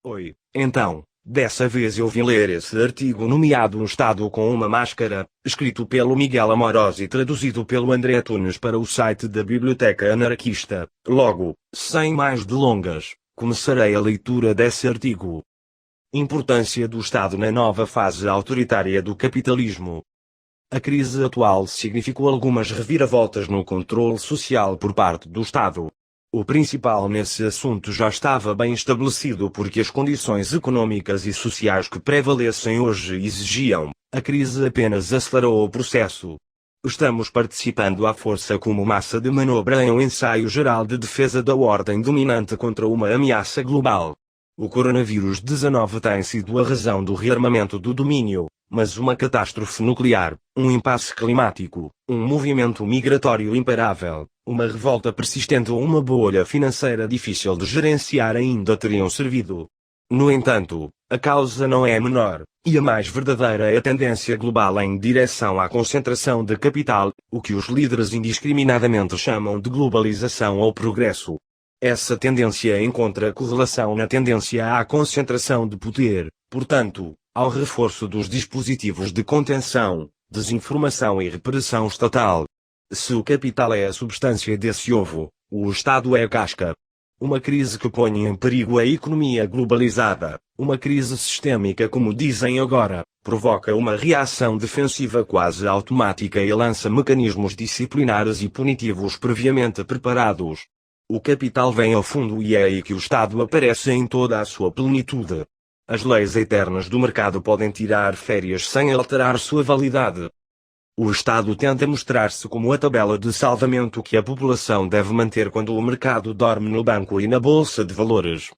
Oi, então, dessa vez eu vim ler esse artigo nomeado Um Estado com uma Máscara, escrito pelo Miguel Amoroso e traduzido pelo André Tunes para o site da Biblioteca Anarquista. Logo, sem mais delongas, começarei a leitura desse artigo. Importância do Estado na nova fase autoritária do capitalismo. A crise atual significou algumas reviravoltas no controle social por parte do Estado. O principal nesse assunto já estava bem estabelecido porque as condições econômicas e sociais que prevalecem hoje exigiam. A crise apenas acelerou o processo. Estamos participando à força como massa de manobra em um ensaio geral de defesa da ordem dominante contra uma ameaça global. O coronavírus 19 tem sido a razão do rearmamento do domínio, mas uma catástrofe nuclear, um impasse climático, um movimento migratório imparável, uma revolta persistente ou uma bolha financeira difícil de gerenciar ainda teriam servido. No entanto, a causa não é menor, e a mais verdadeira é a tendência global em direção à concentração de capital, o que os líderes indiscriminadamente chamam de globalização ou progresso. Essa tendência encontra correlação na tendência à concentração de poder, portanto, ao reforço dos dispositivos de contenção, desinformação e repressão estatal. Se o capital é a substância desse ovo, o Estado é a casca. Uma crise que põe em perigo a economia globalizada, uma crise sistêmica como dizem agora, provoca uma reação defensiva quase automática e lança mecanismos disciplinares e punitivos previamente preparados. O capital vem ao fundo e é aí que o Estado aparece em toda a sua plenitude. As leis eternas do mercado podem tirar férias sem alterar sua validade. O Estado tenta mostrar-se como a tabela de salvamento que a população deve manter quando o mercado dorme no banco e na bolsa de valores.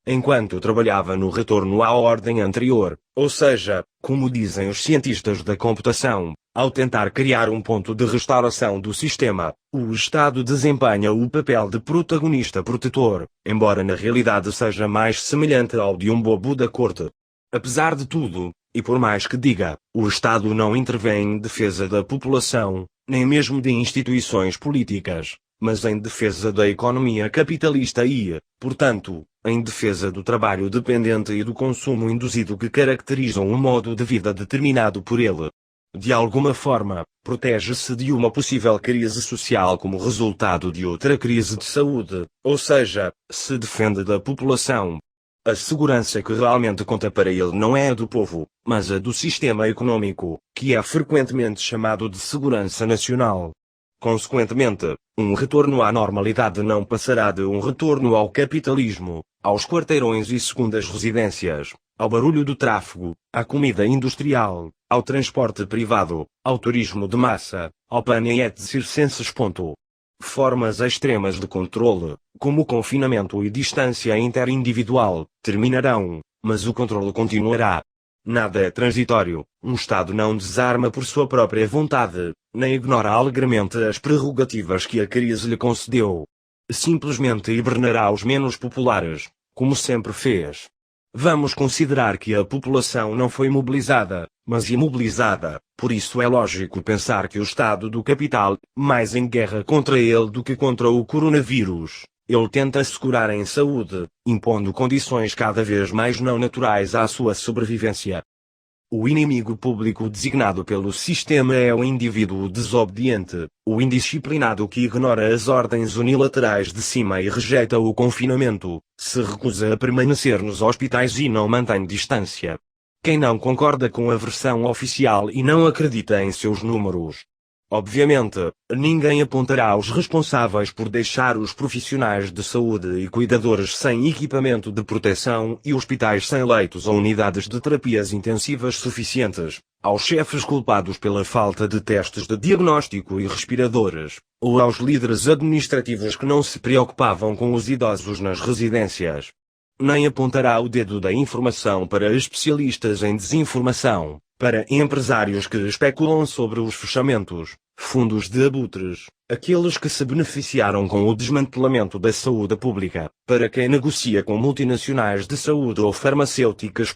Enquanto trabalhava no retorno à ordem anterior, ou seja, como dizem os cientistas da computação, ao tentar criar um ponto de restauração do sistema, o Estado desempenha o papel de protagonista protetor, embora na realidade seja mais semelhante ao de um bobo da corte. Apesar de tudo, e por mais que diga, o Estado não intervém em defesa da população, nem mesmo de instituições políticas, mas em defesa da economia capitalista e, portanto, em defesa do trabalho dependente e do consumo induzido que caracterizam um modo de vida determinado por ele. De alguma forma, protege-se de uma possível crise social como resultado de outra crise de saúde, ou seja, se defende da população. A segurança que realmente conta para ele não é a do povo, mas a do sistema econômico, que é frequentemente chamado de segurança nacional. Consequentemente, um retorno à normalidade não passará de um retorno ao capitalismo, aos quarteirões e segundas residências, ao barulho do tráfego, à comida industrial, ao transporte privado, ao turismo de massa, ao planet circenses. Formas extremas de controle, como o confinamento e distância interindividual, terminarão, mas o controle continuará. Nada é transitório, um Estado não desarma por sua própria vontade, nem ignora alegremente as prerrogativas que a crise lhe concedeu. Simplesmente hibernará os menos populares, como sempre fez. Vamos considerar que a população não foi mobilizada, mas imobilizada, por isso é lógico pensar que o Estado do capital, mais em guerra contra ele do que contra o coronavírus, ele tenta assegurar em saúde, impondo condições cada vez mais não naturais à sua sobrevivência. O inimigo público designado pelo sistema é o indivíduo desobediente, o indisciplinado que ignora as ordens unilaterais de cima e rejeita o confinamento, se recusa a permanecer nos hospitais e não mantém distância. Quem não concorda com a versão oficial e não acredita em seus números. Obviamente, ninguém apontará os responsáveis por deixar os profissionais de saúde e cuidadores sem equipamento de proteção e hospitais sem leitos ou unidades de terapias intensivas suficientes, aos chefes culpados pela falta de testes de diagnóstico e respiradores, ou aos líderes administrativos que não se preocupavam com os idosos nas residências. Nem apontará o dedo da informação para especialistas em desinformação, para empresários que especulam sobre os fechamentos, fundos de abutres, aqueles que se beneficiaram com o desmantelamento da saúde pública, para quem negocia com multinacionais de saúde ou farmacêuticas.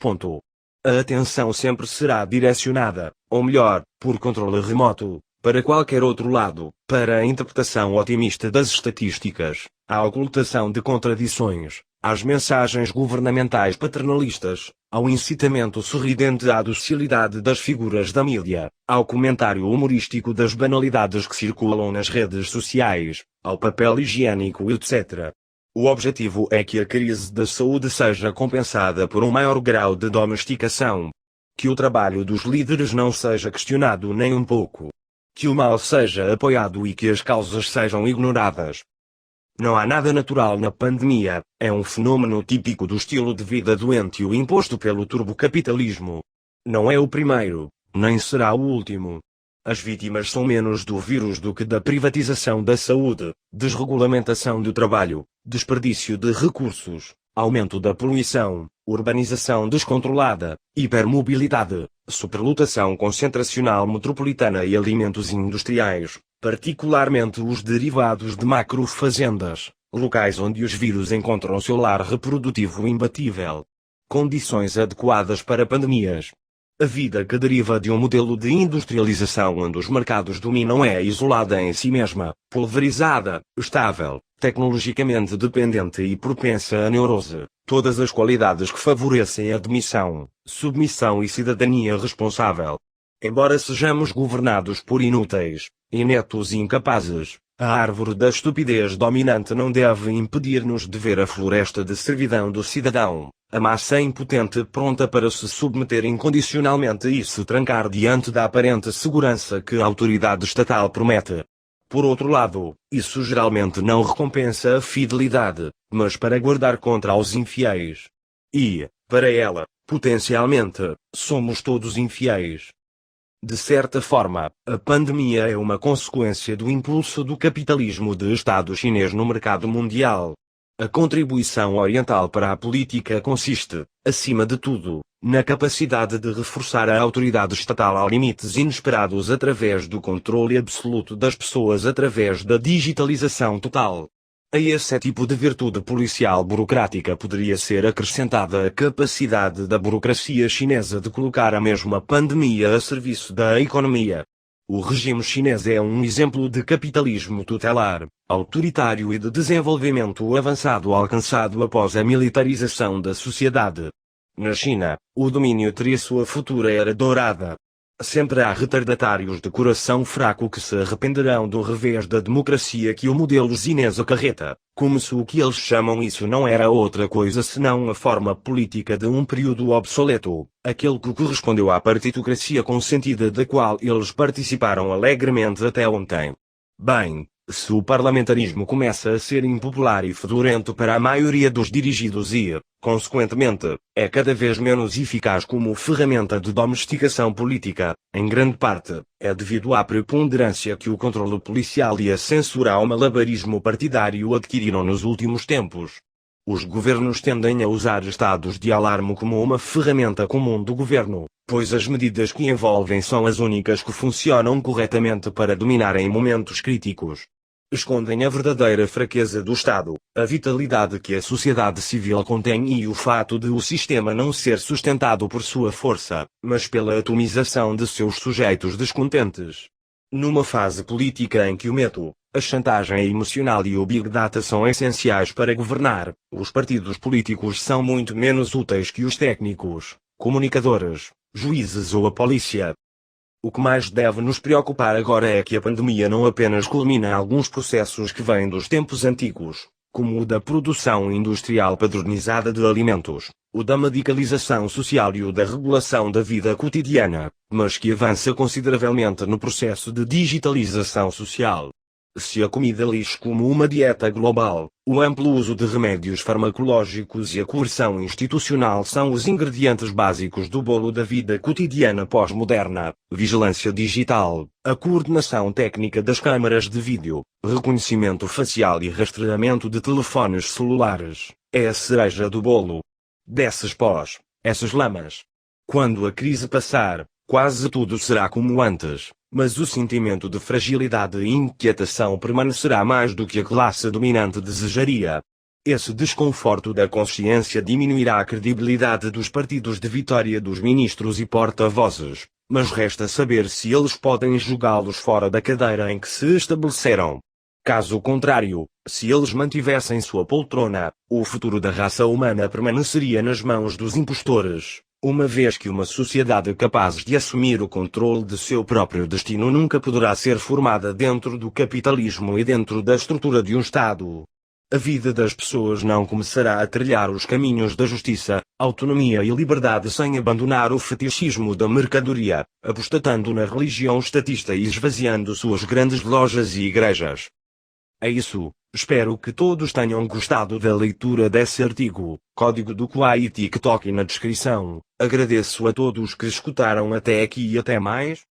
A atenção sempre será direcionada, ou melhor, por controle remoto, Para qualquer outro lado, para a interpretação otimista das estatísticas, à ocultação de contradições, às mensagens governamentais paternalistas, ao incitamento sorridente à docilidade das figuras da mídia, ao comentário humorístico das banalidades que circulam nas redes sociais, ao papel higiênico, etc. O objetivo é que a crise da saúde seja compensada por um maior grau de domesticação. Que o trabalho dos líderes não seja questionado nem um pouco. Que o mal seja apoiado e que as causas sejam ignoradas. Não há nada natural na pandemia, é um fenômeno típico do estilo de vida doentio imposto pelo turbocapitalismo. Não é o primeiro, nem será o último. As vítimas são menos do vírus do que da privatização da saúde, desregulamentação do trabalho, desperdício de recursos, aumento da poluição, urbanização descontrolada, hipermobilidade, superlotação concentracional metropolitana e alimentos industriais, particularmente os derivados de macrofazendas, locais onde os vírus encontram seu lar reprodutivo imbatível. Condições adequadas para pandemias. A vida que deriva de um modelo de industrialização onde os mercados dominam é isolada em si mesma, pulverizada, estável, tecnologicamente dependente e propensa à neurose, todas as qualidades que favorecem a admissão, submissão e cidadania responsável. Embora sejamos governados por inúteis, ineptos e incapazes, a árvore da estupidez dominante não deve impedir-nos de ver a floresta de servidão do cidadão, a massa impotente pronta para se submeter incondicionalmente e se trancar diante da aparente segurança que a autoridade estatal promete. Por outro lado, isso geralmente não recompensa a fidelidade, mas para guardar contra os infiéis. E, para ela, potencialmente, somos todos infiéis. De certa forma, a pandemia é uma consequência do impulso do capitalismo de Estado chinês no mercado mundial. A contribuição oriental para a política consiste, acima de tudo, na capacidade de reforçar a autoridade estatal a limites inesperados através do controle absoluto das pessoas através da digitalização total. A esse tipo de virtude policial burocrática poderia ser acrescentada a capacidade da burocracia chinesa de colocar a mesma pandemia a serviço da economia. O regime chinês é um exemplo de capitalismo tutelar, autoritário e de desenvolvimento avançado alcançado após a militarização da sociedade. Na China, o domínio teria sua futura era dourada. Sempre há retardatários de coração fraco que se arrependerão do revés da democracia que o modelo chinês acarreta, como se o que eles chamam isso não era outra coisa senão a forma política de um período obsoleto, aquele que correspondeu à partitocracia consentida da qual eles participaram alegremente até ontem. Bem, se o parlamentarismo começa a ser impopular e fedorento para a maioria dos dirigidos e, consequentemente, é cada vez menos eficaz como ferramenta de domesticação política, em grande parte, é devido à preponderância que o controle policial e a censura ao malabarismo partidário adquiriram nos últimos tempos. Os governos tendem a usar estados de alarme como uma ferramenta comum do governo, pois as medidas que envolvem são as únicas que funcionam corretamente para dominar em momentos críticos. Escondem a verdadeira fraqueza do Estado, a vitalidade que a sociedade civil contém e o fato de o sistema não ser sustentado por sua força, mas pela atomização de seus sujeitos descontentes. Numa fase política em que o medo, a chantagem emocional e o Big Data são essenciais para governar, os partidos políticos são muito menos úteis que os técnicos, comunicadores, juízes ou a polícia. O que mais deve nos preocupar agora é que a pandemia não apenas culmina alguns processos que vêm dos tempos antigos, como o da produção industrial padronizada de alimentos, o da medicalização social e o da regulação da vida cotidiana, mas que avança consideravelmente no processo de digitalização social. Se a comida lixo como uma dieta global, o amplo uso de remédios farmacológicos e a coerção institucional são os ingredientes básicos do bolo da vida cotidiana pós-moderna, vigilância digital, a coordenação técnica das câmaras de vídeo, reconhecimento facial e rastreamento de telefones celulares, é a cereja do bolo. Desses pós, essas lamas. Quando a crise passar, quase tudo será como antes. Mas o sentimento de fragilidade e inquietação permanecerá mais do que a classe dominante desejaria. Esse desconforto da consciência diminuirá a credibilidade dos partidos de vitória dos ministros e porta-vozes, mas resta saber se eles podem julgá-los fora da cadeira em que se estabeleceram. Caso contrário, se eles mantivessem sua poltrona, o futuro da raça humana permaneceria nas mãos dos impostores, uma vez que uma sociedade capaz de assumir o controle de seu próprio destino nunca poderá ser formada dentro do capitalismo e dentro da estrutura de um Estado. A vida das pessoas não começará a trilhar os caminhos da justiça, autonomia e liberdade sem abandonar o fetichismo da mercadoria, apostatando na religião estatista e esvaziando suas grandes lojas e igrejas. É isso, espero que todos tenham gostado da leitura desse artigo, código do Quai e TikTok na descrição. Agradeço a todos que escutaram até aqui e até mais.